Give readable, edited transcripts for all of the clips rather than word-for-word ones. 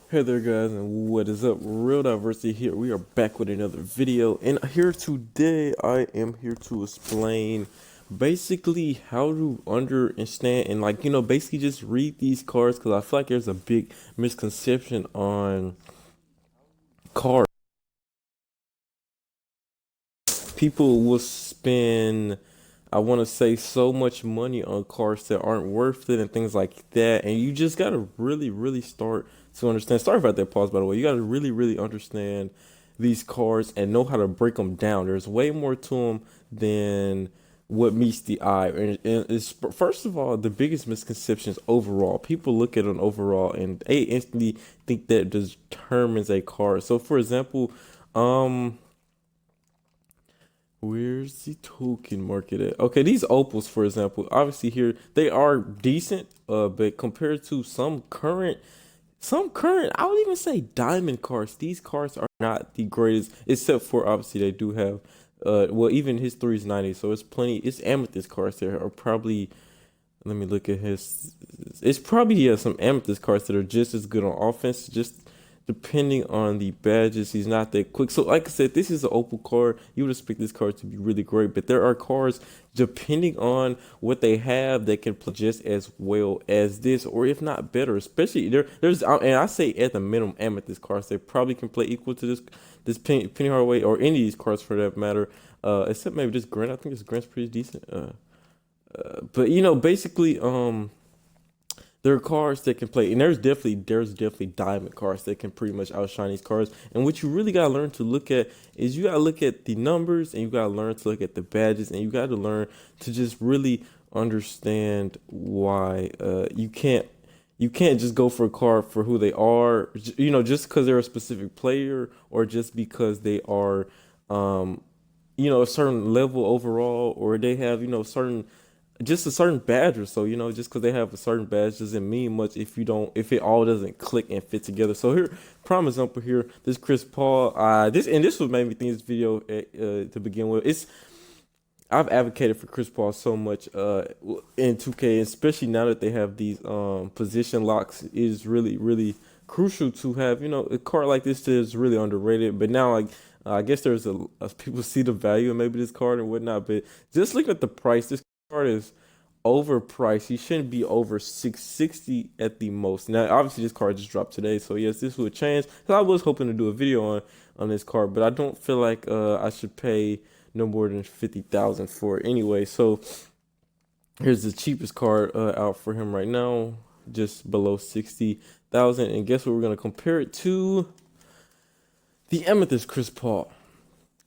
Hey there guys, and what is up? Real Diversity here. We are back with another video, and here today I am here to explain basically how to understand and basically just read these cards, because I feel like there's a big misconception on cards. People will spend, I want to say, so much money on cards that aren't worth it and things like that, and you just gotta really start to understand. Sorry about that pause, by the way. You gotta really understand these cards and know how to break them down. There's way more to them than what meets the eye. And it's, first of all, the biggest misconceptions overall. People look at an overall and they instantly think that determines a card. So, for example, um. where's the token market at? Okay, these opals, for example, obviously here they are decent, but compared to some current, I would even say diamond cards. These cards are not the greatest, except for obviously they do have, well, even his three is 90, so it's plenty. It's amethyst cards there are probably. Let me look at his. It's probably, yeah, some amethyst cards that are just as good on offense, just depending on the badges. He's not that quick. So, like I said, this is an opal card. You would expect this card to be really great, but there are cards, depending on what they have, that can play just as well as this, or if not better. Especially there's, and I say at the minimum, amethyst cards they probably can play equal to this Penny Hardaway or any of these cards for that matter. Except maybe this Grant. I think this Grant's pretty decent. But basically, there are cards that can play, and there's definitely diamond cards that can pretty much outshine these cards. And what you really gotta learn to look at is you gotta look at the numbers, and you gotta learn to look at the badges, and you gotta learn to just really understand why you can't just go for a card for who they are, just because they're a specific player, or just because they are, a certain level overall, or they have, certain, just a certain badge or so. Just because they have a certain badge doesn't mean much if it all doesn't click and fit together. So here, prime example here, this Chris Paul, this was made me think this video, to begin with. I've advocated for Chris Paul so much in 2K, especially now that they have these position locks. It is really crucial to have, a card like this that is really underrated. But now, like, I guess there's people see the value in maybe this card and whatnot. But just looking at the price, this card is overpriced. You shouldn't be over 660 at the most. Now, obviously, this card just dropped today, so yes, this will change. Cause I was hoping to do a video on this card, but I don't feel like I should pay no more than 50,000 for it anyway. So here's the cheapest card out for him right now, just below 60,000. And guess what? We're gonna compare it to the Amethyst Chris Paul.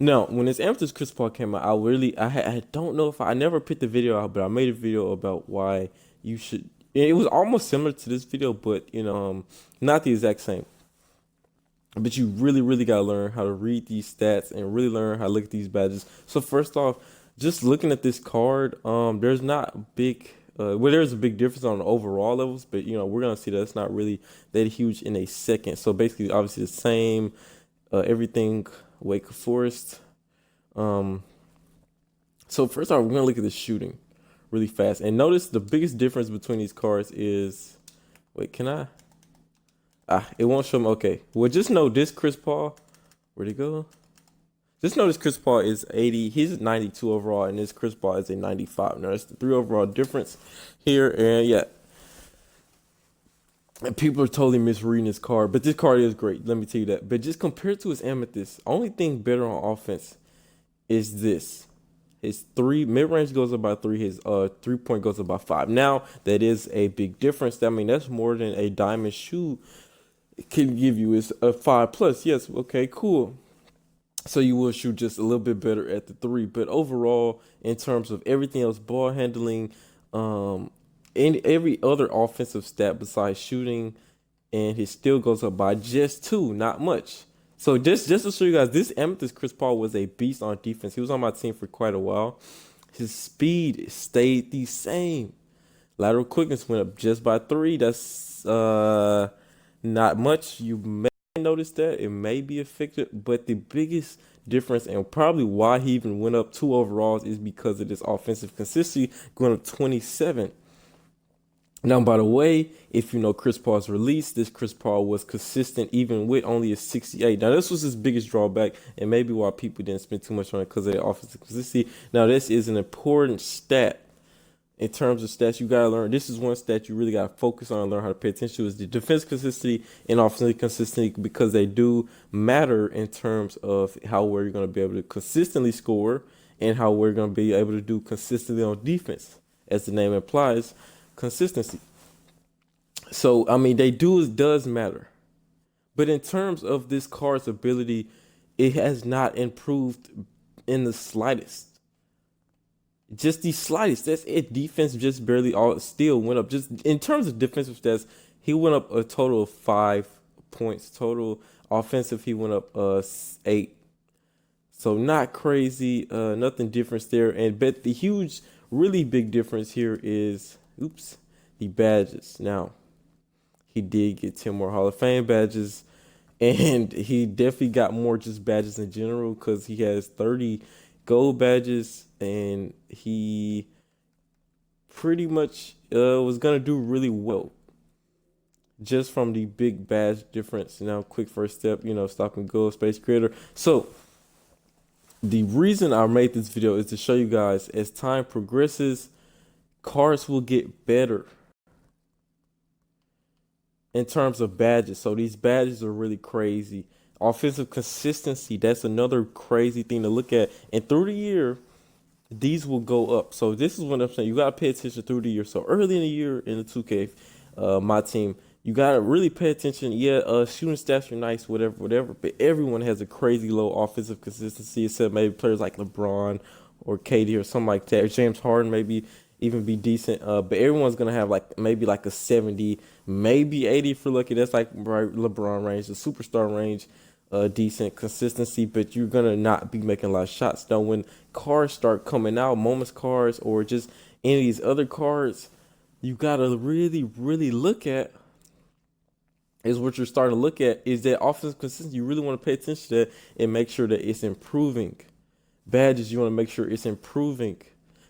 Now, when this Amethyst Chris Paul came out, I don't know if I never put the video out, but I made a video about why you should. It was almost similar to this video, but not the exact same. But you really gotta learn how to read these stats and really learn how to look at these badges. So first off, just looking at this card, there's not big. Well, there's a big difference on the overall levels, but we're gonna see that it's not really that huge in a second. So basically, obviously the same, everything. Wake Forest. Um, so first off, we're gonna look at the shooting really fast, and notice the biggest difference between these cards is. Wait, can I? It won't show me. Okay, well, just know this Chris Paul. Where'd he go? Just know this Chris Paul is 80. He's 92 overall, and this Chris Paul is a 95. Now that's the three overall difference here, and yeah, and people are totally misreading this card, but this card is great. Let me tell you that. But just compared to his Amethyst, only thing better on offense is this. His three mid range goes up by three. His 3 point goes up by five. Now that is a big difference. I mean, that's more than a diamond shoe can give you. Is a 5+. Yes, okay, cool. So you will shoot just a little bit better at the three, but overall, in terms of everything else, ball handling, and every other offensive stat besides shooting, and he still goes up by just two, not much. So just to show you guys, this Amethyst Chris Paul was a beast on defense. He was on my team for quite a while. His speed stayed the same. Lateral quickness went up just by three. That's not much. You may notice that it may be affected, but the biggest difference, and probably why he even went up two overalls, is because of this offensive consistency, going up 27. Now, by the way, if you know Chris Paul's release, this Chris Paul was consistent even with only a 68. Now, this was his biggest drawback, and maybe why people didn't spend too much on it because of the offensive consistency. Now, this is an important stat in terms of stats you gotta learn. This is one stat you really gotta focus on and learn how to pay attention to is the defense consistency and offensive consistency because they do matter in terms of how well you're gonna be able to consistently score and how we're gonna be able to do consistently on defense, as the name implies, consistency. So I mean, they do does matter, but in terms of this card's ability, it has not improved in the slightest. Just the slightest. That's it. Defense just barely all still went up. Just in terms of defensive stats, he went up a total of 5 points. Total offensive, he went up 8. So not crazy. Nothing different there. And but the huge, really big difference here is the badges. Now he did get 10 more Hall of Fame badges, and he definitely got more just badges in general because he has 30 gold badges, and he pretty much was gonna do really well just from the big badge difference. Now, quick first step, stop and go, space creator. So the reason I made this video is to show you guys as time progresses, cards will get better in terms of badges. So these badges are really crazy. Offensive consistency, that's another crazy thing to look at. And through the year, these will go up. So this is what I'm saying. You gotta pay attention through the year. So early in the year in the 2K, my team, you gotta really pay attention. Yeah, shooting stats are nice, whatever. But everyone has a crazy low offensive consistency, except maybe players like LeBron or KD or something like that. James Harden maybe even be decent. But everyone's gonna have like maybe like a 70, maybe 80 if you're lucky. That's like right LeBron range, the superstar range. Decent consistency, but you're gonna not be making a lot of shots. Now, when cards start coming out, moments cards or just any of these other cards, you gotta really look at is what you're starting to look at is that offensive consistency. You really want to pay attention to that and make sure that it's improving. Badges, you want to make sure it's improving.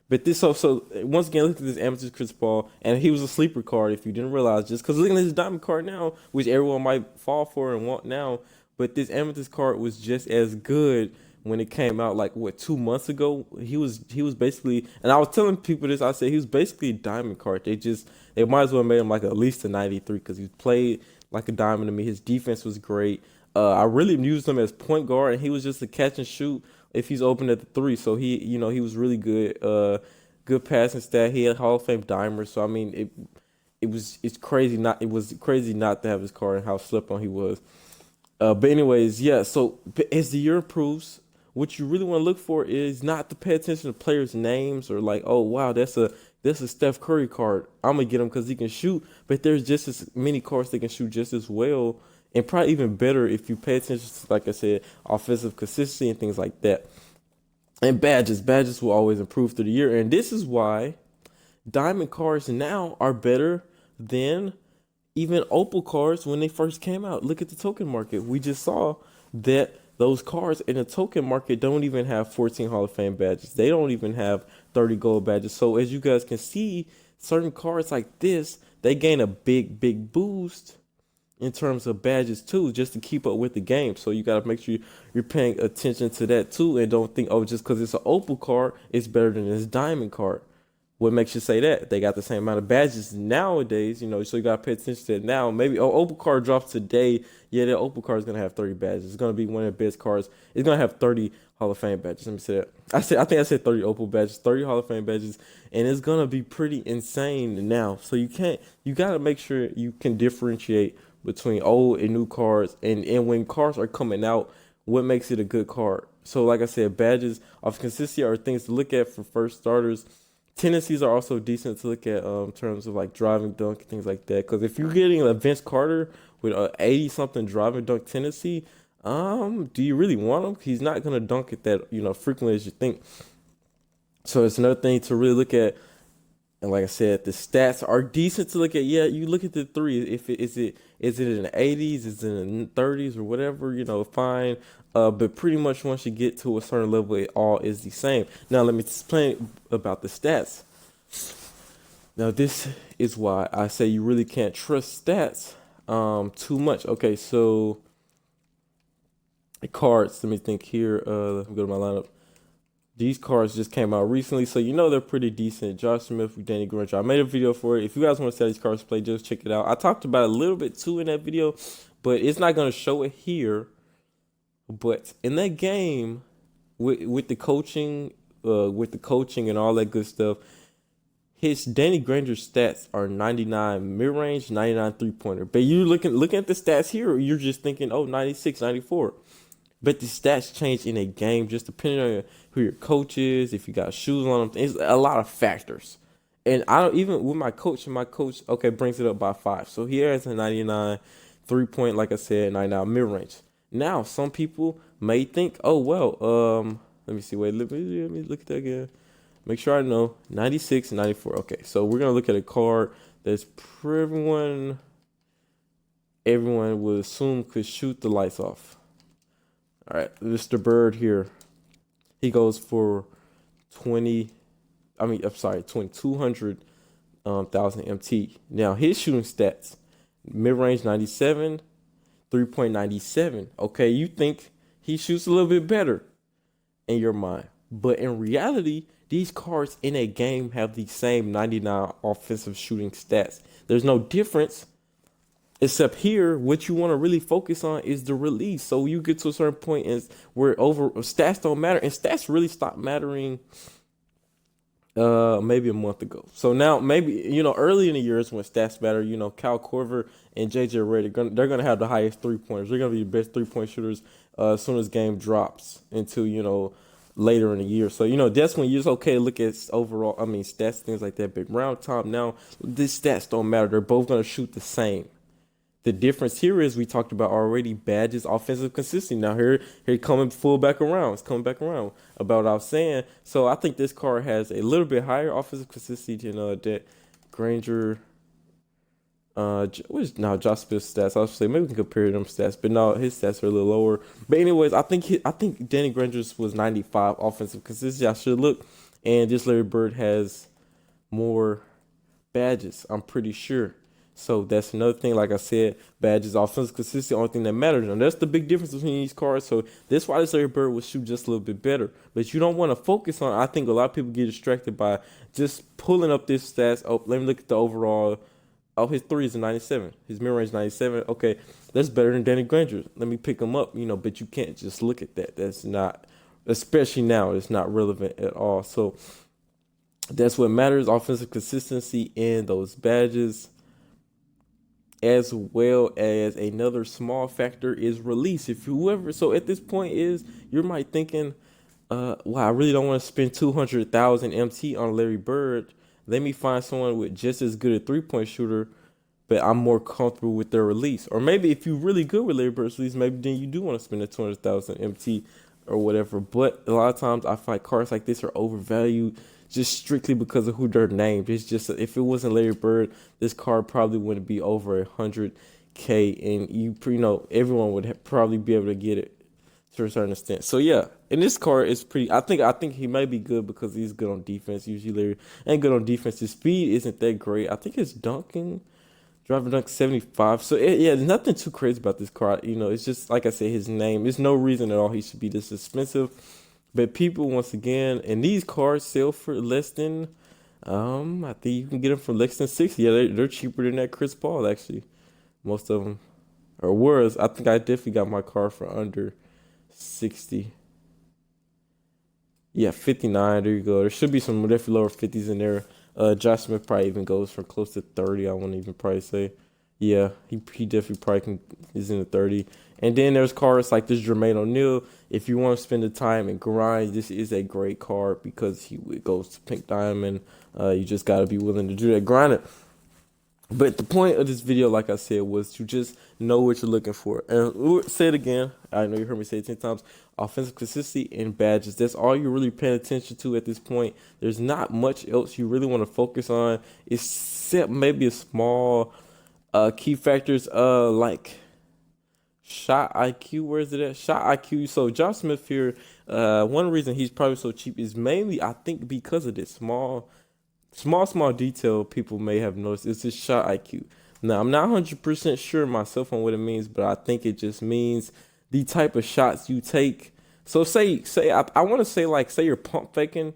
But this also, once again, look at this amateur Chris Paul, and he was a sleeper card if you didn't realize, just because looking at his diamond card now, which everyone might fall for and want now, but this amethyst card was just as good when it came out, like what 2 months ago. He was basically, and I was telling people this. I said he was basically a diamond card. They might as well made him like at least a 93 because he played like a diamond to me. His defense was great. I really used him as point guard, and he was just a catch and shoot if he's open at the three. So he was really good. Good passing stat. He had Hall of Fame dimer. So I mean, it's crazy not it was crazy not to have his card and how slept on he was. But anyways, yeah. So as the year improves, what you really want to look for is not to pay attention to players' names or like, oh wow, that's a Steph Curry card. I'm gonna get him because he can shoot. But there's just as many cards that can shoot just as well, and probably even better if you pay attention to, like I said, offensive consistency and things like that. And badges will always improve through the year, and this is why diamond cards now are better than even opal cards when they first came out. Look at the token market. We just saw that those cards in the token market don't even have 14 Hall of Fame badges. They don't even have 30 gold badges. So as you guys can see, certain cards like this, they gain a big boost in terms of badges too, just to keep up with the game. So you got to make sure you're paying attention to that too, and don't think, oh, just because it's an opal card, it's better than this diamond card. What makes you say that? They got the same amount of badges nowadays, so you gotta pay attention to it now. Maybe opal card drops today. Yeah, that opal card is gonna have 30 badges. It's gonna be one of the best cards. It's gonna have 30 Hall of Fame badges. Let me say that. I think I said 30 opal badges, 30 Hall of Fame badges, and it's gonna be pretty insane now. So you gotta make sure you can differentiate between old and new cards, and when cards are coming out, what makes it a good card. So like I said, badges of consistency are things to look at for first starters. Tendencies are also decent to look at in terms of like driving dunk things like that. Because if you're getting a Vince Carter with a 80 something driving dunk tendency, do you really want him? He's not gonna dunk it that frequently as you think. So it's another thing to really look at. And like I said, the stats are decent to look at. Yeah, you look at the three. If is it in the 80s, is it in the 30s or whatever, fine. But pretty much once you get to a certain level, it all is the same. Now let me explain about the stats. Now this is why I say you really can't trust stats too much. Okay, so the cards, let me think here. Let me go to my lineup. These cards just came out recently, so you know they're pretty decent. Josh Smith with Danny Granger. I made a video for it. If you guys want to see how these cards play, just check it out. I talked about it a little bit too in that video, but it's not going to show it here. But in that game, with the coaching and all that good stuff, his Danny Granger stats are 99 mid range, 99 3-pointer. But you looking at the stats here, you're just thinking, oh, 96, 94. But the stats change in a game just depending on who your coach is, if you got shoes on them. It's a lot of factors. And I don't even with my coach, okay, brings it up by 5. So he has a 99 3-point, like I said, 99 mid range. Now, some people may think, oh, well, let me see. Wait, let me look at that again. Make sure I know. 96, 94. Okay, so we're going to look at a card that's everyone would assume could shoot the lights off. All right, Mr. Bird here. He goes for 200,000 MT. Now his shooting stats: mid-range 97, 3.97. Okay, you think he shoots a little bit better in your mind, but in reality, these cards in a game have the same 99 offensive shooting stats. There's no difference. Except here, what you want to really focus on is the release. So you get to a certain point is where over stats don't matter, and stats really stopped mattering maybe a month ago. So now maybe early in the years when stats matter, Cal Korver and JJ Redick, they're gonna have the highest 3-pointers. They're gonna be the best 3-point shooters as soon as game drops into later in the year. So that's when you're okay to look at overall. I mean stats, things like that. Big round time now, these stats don't matter. They're both gonna shoot the same. The difference here is we talked about already badges, offensive consistency. Now here coming full back around. It's coming back around about what I was saying. So I think this card has a little bit higher offensive consistency than that Granger. What is now Josh Smith's stats? I was say maybe we can compare them stats, but no, his stats are a little lower. But anyways, I think Danny Granger's was 95 offensive consistency. I should look, and this Larry Bird has more badges. I'm pretty sure. So that's another thing. Like I said, badges, offensive consistency, only thing that matters. And that's the big difference between these cards. So that's why this Larry Bird will shoot just a little bit better. But you don't want to focus on. I think a lot of people get distracted by just pulling up this stats. Oh, let me look at the overall. Oh, his 3 is a 97. His mid range 97. Okay, that's better than Danny Granger. Let me pick him up. But you can't just look at that. That's not, especially now, it's not relevant at all. So that's what matters: offensive consistency and those badges. As well as another small factor is release. If whoever, so at this point is you might thinking, wow, I really don't want to spend 200,000 MT on Larry Bird. Let me find someone with just as good a 3-point shooter, but I'm more comfortable with their release. Or maybe if you're really good with Larry Bird's release, maybe then you do want to spend the 200,000 MT or whatever. But a lot of times I find cards like this are overvalued just strictly because of who they're named. It's just if it wasn't Larry Bird, this card probably wouldn't be over 100K, and everyone would probably be able to get it to a certain extent. So yeah, and this card is pretty. I think he might be good because he's good on defense. Usually Larry ain't good on defense. His speed isn't that great. I think it's driving dunk 75. So there's nothing too crazy about this card. It's just like I said, his name. There's no reason at all he should be this expensive. But people, once again, and these cards sell for less than, I think you can get them for less than 60. Yeah, they're cheaper than that Chris Paul, actually. Most of them. Or was. I think I definitely got my card for under 60. Yeah, 59. There you go. There should be some definitely lower 50s in there. Josh Smith probably even goes for close to 30. I wouldn't even probably say. Yeah, he definitely probably is in the 30. And then there's cards like this Jermaine O'Neal. If you want to spend the time and grind, this is a great card because it goes to Pink Diamond. You just got to be willing to do that, grind it. But the point of this video, like I said, was to just know what you're looking for. And say it again. I know you heard me say it 10 times. Offensive consistency and badges. That's all you're really paying attention to at this point. There's not much else you really want to focus on, except maybe a small key factors like shot IQ. Where is it at? Shot IQ. So Josh Smith here, one reason he's probably so cheap is mainly, I think, because of this small small detail people may have noticed is his shot IQ. Now I'm not 100% sure myself on what it means, but I think it just means the type of shots you take. So say I want to say like say you're pump faking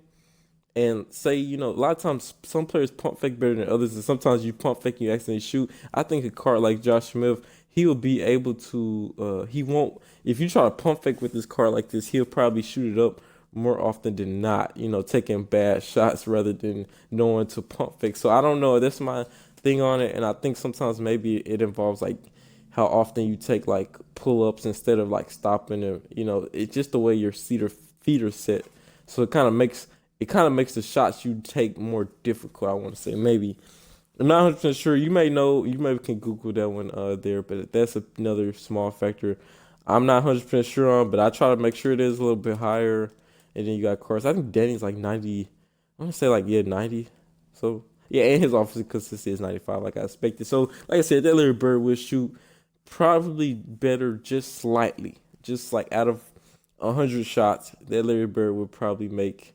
and say, a lot of times some players pump fake better than others, and sometimes you pump fake and you accidentally shoot. I think a card like Josh Smith, he will be able to. He won't. If you try to pump fake with this card like this, he'll probably shoot it up more often than not. Taking bad shots rather than knowing to pump fake. So I don't know. That's my thing on it, and I think sometimes maybe it involves like how often you take like pull ups instead of like stopping, and it's just the way your feet are set. So it kind of makes the shots you take more difficult. I want to say maybe. I'm not 100% sure. You may know. You maybe can Google that one there, but that's another small factor. I'm not 100% sure on, but I try to make sure it is a little bit higher. And then you got Carson. I think Danny's like 90. I want to say like 90. So yeah, and his offensive consistency is 95, like I expected. So like I said, that Larry Bird will shoot probably better, just slightly, just like out of 100 shots, that Larry Bird would probably make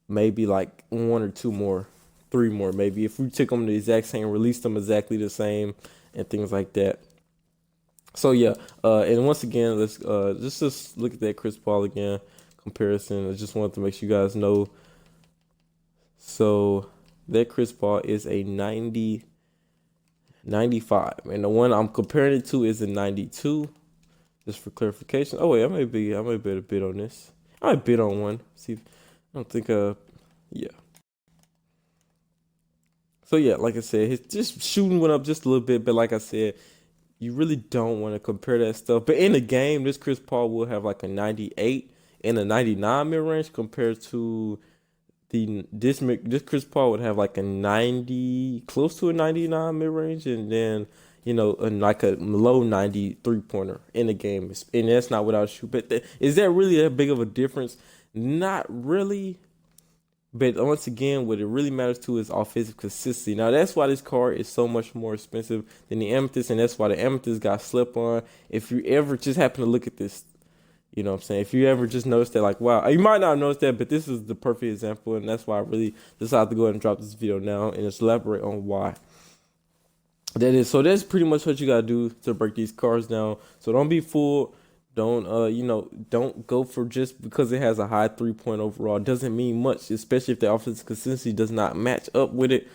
maybe like one or two more, three more, maybe if we took them the exact same, released them exactly the same, and things like that. So yeah, and once again, let's just look at that Chris Paul again comparison. I just wanted to make sure you guys know. So that Chris Paul is a 95, and the one I'm comparing it to is a 92. Just for clarification. Oh wait, I might be able to bid on this. I might bid on one. See, I don't think yeah. So yeah, like I said, his just shooting went up just a little bit, but like I said, you really don't want to compare that stuff. But in the game, this Chris Paul will have like a 98 and a 99 mid range compared to this Chris Paul would have like a 90, close to a 99 mid range, and then and like a low 93 pointer in the game. And that's not without shoot. But is that really that big of a difference? Not really. But once again, what it really matters to is offensive consistency. Now that's why this card is so much more expensive than the Amethyst, and that's why the Amethyst got slept on. If you ever just happen to look at this, you know what I'm saying? If you ever just notice that, like, wow, you might not notice that, but this is the perfect example, and that's why I really decided to go ahead and drop this video now and just elaborate on why that is. So that's pretty much what you gotta do to break these cards down. So don't be fooled. Don't go for just because it has a high 3 point overall. It doesn't mean much, especially if the offensive consistency does not match up with it.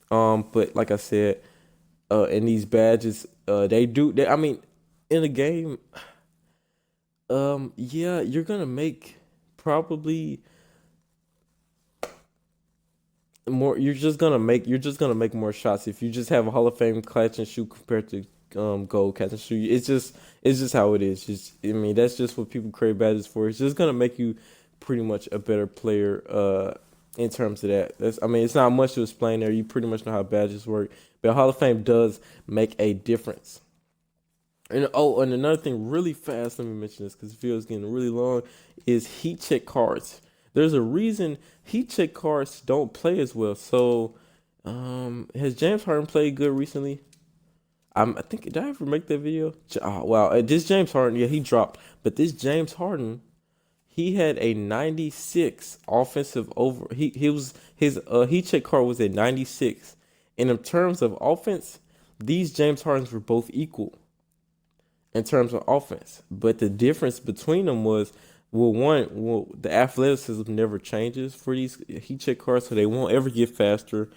But like I said, in these badges, they do. I mean, in the game, yeah, you're gonna make probably more. You're just gonna make more shots if you just have a Hall of Fame catch and shoot compared to gold catch and shoot. It's just how it is. Just I mean that's just what people create badges for. It's just gonna make you pretty much a better player. In terms of that, I mean it's not much to explain there. You pretty much know how badges work, but Hall of Fame does make a difference. And another thing, really fast. Let me mention this because the video is getting really long. Is heat check cards. There's a reason heat check cards don't play as well. So, has James Harden played good recently? I think did I ever make that video? Oh, wow, this James Harden, yeah, he dropped. But this James Harden, he had a 96 offensive over. He was his heat check card was a 96. And in terms of offense, these James Hardens were both equal in terms of offense. But the difference between them was, the athleticism never changes for these heat check cards, so they won't ever get faster.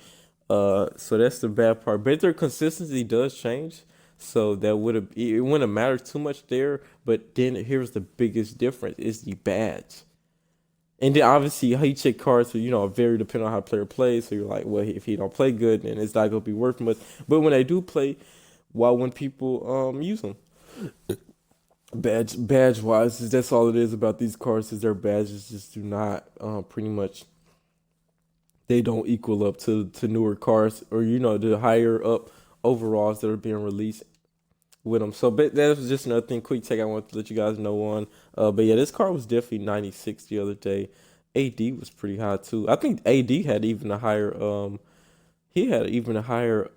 So that's the bad part. But their consistency does change, so it wouldn't matter too much there. But then here's the biggest difference: is the badge. And then obviously heat check cards are very dependent on how a player plays. So you're like, well, if he don't play good, then it's not gonna be worth much. But when they do play, when people use them. Badge wise, that's all it is about these cards. Is their badges just do not pretty much, they don't equal up to newer cards, or the higher up overalls that are being released with them. So but that was just another thing, quick take I want to let you guys know on. But yeah, this card was definitely 96 the other day. AD was pretty high too. I think AD had even a higher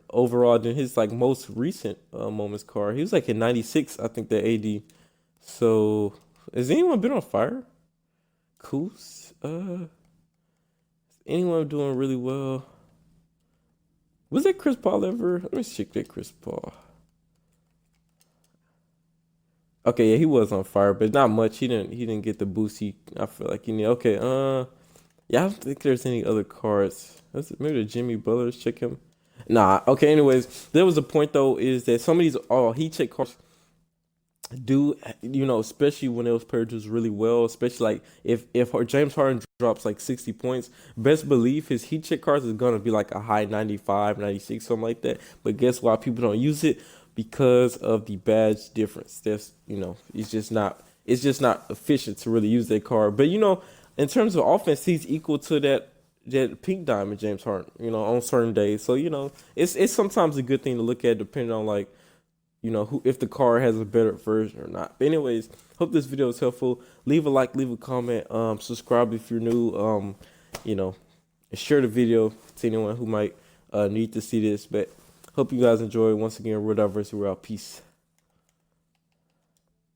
overall than his like most recent moments card. He was like in 96, I think, the AD. So has anyone been on fire? Coos? anyone doing really well? Was that Chris Paul ever? Let me check that Chris Paul. Okay, yeah, he was on fire, but not much. He didn't get the boost I feel like he need. Okay, yeah, I don't think there's any other cards. Maybe the Jimmy Butler's check him. Nah, okay, anyways, there was a point though, is that some of these heat check cards do, especially when those players do really well, especially like if James Harden drops like 60 points, best believe his heat check cards is gonna be like a high 95, 96, something like that. But guess why people don't use it? Because of the badge difference. That's it's just not efficient to really use that card. But in terms of offense, he's equal to that pink diamond James Harden, on certain days. So, it's sometimes a good thing to look at depending on like who, if the card has a better version or not. But anyways, hope this video is helpful. Leave a like, leave a comment, subscribe if you're new, you know and share the video to anyone who might need to see this. But hope you guys enjoy. Once again, World Diversity, we're out. Peace.